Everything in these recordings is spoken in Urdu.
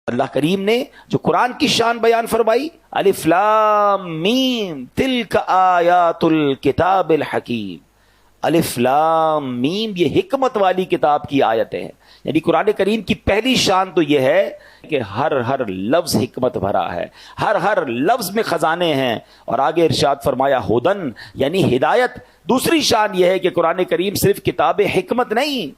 اللہ کریم نے جو قرآن کی شان بیان فرمائی، الف لام میم تلک آیات الکتاب الحکیم، الف لام میم یہ حکمت والی کتاب کی آیتیں ہیں. یعنی قرآن کریم کی پہلی شان تو یہ ہے کہ ہر لفظ حکمت بھرا ہے، ہر لفظ میں خزانے ہیں. اور آگے ارشاد فرمایا ہدن یعنی ہدایت. دوسری شان یہ ہے کہ قرآن کریم صرف کتاب حکمت نہیں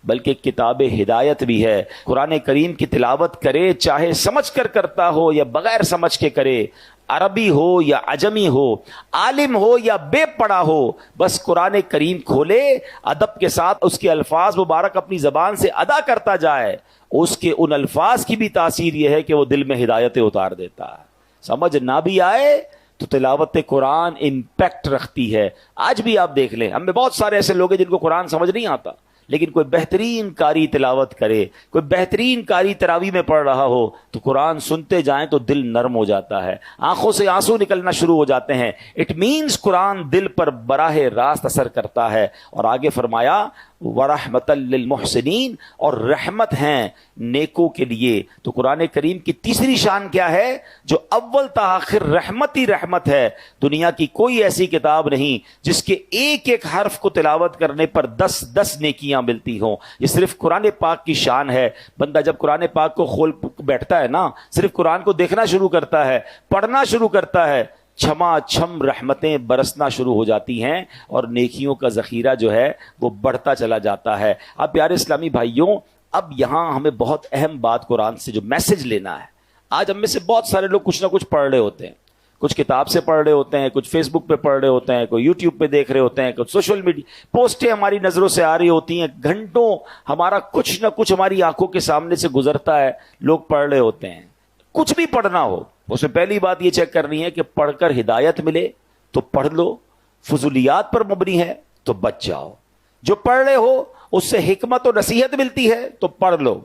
بلکہ کتاب ہدایت بھی ہے. قرآن کریم کی تلاوت کرے چاہے سمجھ کر کرتا ہو یا بغیر سمجھ کے کرے، عربی ہو یا عجمی ہو، عالم ہو یا بے پڑھا ہو، بس قرآن کریم کھولے، ادب کے ساتھ اس کے الفاظ مبارک اپنی زبان سے ادا کرتا جائے، اس کے ان الفاظ کی بھی تاثیر یہ ہے کہ وہ دل میں ہدایتیں اتار دیتا ہے. سمجھ نہ بھی آئے تو تلاوت قرآن امپیکٹ رکھتی ہے. آج بھی آپ دیکھ لیں، ہم میں بہت سارے ایسے لوگ ہیں جن کو قرآن سمجھ نہیں آتا، لیکن کوئی بہترین قاری تلاوت کرے، کوئی بہترین قاری تراویح میں پڑھ رہا ہو تو قرآن سنتے جائیں تو دل نرم ہو جاتا ہے، آنکھوں سے آنسو نکلنا شروع ہو جاتے ہیں. اٹ مینز قرآن دل پر براہ راست اثر کرتا ہے. اور آگے فرمایا وَرَحْمَةً لِّلْمُحْسِنِينَ، اور رحمت ہیں نیکوں کے لیے. تو قرآن کریم کی تیسری شان کیا ہے؟ جو اول تا آخر رحمت ہی رحمت ہے. دنیا کی کوئی ایسی کتاب نہیں جس کے ایک ایک حرف کو تلاوت کرنے پر 10 نیکیاں ملتی ہوں. یہ صرف قرآن پاک کی شان ہے. بندہ جب قرآن پاک کو کھول بیٹھتا ہے نا، صرف قرآن کو دیکھنا شروع کرتا ہے، پڑھنا شروع کرتا ہے، چھما چھم رحمتیں برسنا شروع ہو جاتی ہیں اور نیکیوں کا ذخیرہ جو ہے وہ بڑھتا چلا جاتا ہے. اب پیارے اسلامی بھائیوں، اب یہاں ہمیں بہت اہم بات قرآن سے جو میسج لینا ہے. آج ہم میں سے بہت سارے لوگ کچھ نہ کچھ پڑھ رہے ہوتے ہیں، کچھ کتاب سے پڑھ رہے ہوتے ہیں، کچھ فیس بک پہ پڑھ رہے ہوتے ہیں، کوئی یوٹیوب پہ دیکھ رہے ہوتے ہیں، کچھ سوشل میڈیا پوسٹیں ہماری نظروں سے آ رہی ہوتی ہیں، گھنٹوں ہمارا کچھ نہ کچھ ہماری آنکھوں کے سامنے سے گزرتا ہے، لوگ پڑھ رہے ہوتے ہیں. کچھ بھی پڑھنا ہو اس میں پہلی بات یہ چیک کرنی ہے کہ پڑھ کر ہدایت ملے تو پڑھ لو، فضولیات پر مبنی ہے تو بچ جاؤ. جو پڑھ رہے ہو اس سے حکمت و نصیحت ملتی ہے تو پڑھ لو،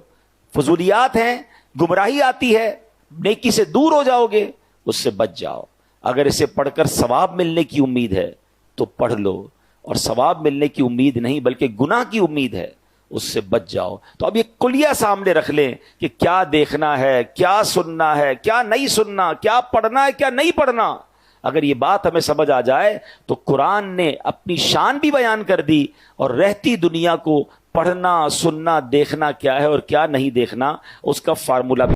فضولیات ہیں، گمراہی آتی ہے، نیکی سے دور ہو جاؤ گے، اس سے بچ جاؤ. اگر اسے پڑھ کر ثواب ملنے کی امید ہے تو پڑھ لو، اور ثواب ملنے کی امید نہیں بلکہ گناہ کی امید ہے، اس سے بچ جاؤ. تو اب یہ کلیہ سامنے رکھ لیں کہ کیا دیکھنا ہے، کیا سننا ہے، کیا نہیں سننا، کیا پڑھنا ہے، کیا نہیں پڑھنا. اگر یہ بات ہمیں سمجھ آ جائے تو قرآن نے اپنی شان بھی بیان کر دی، اور رہتی دنیا کو پڑھنا، سننا، دیکھنا کیا ہے اور کیا نہیں دیکھنا اس کا فارمولہ بھی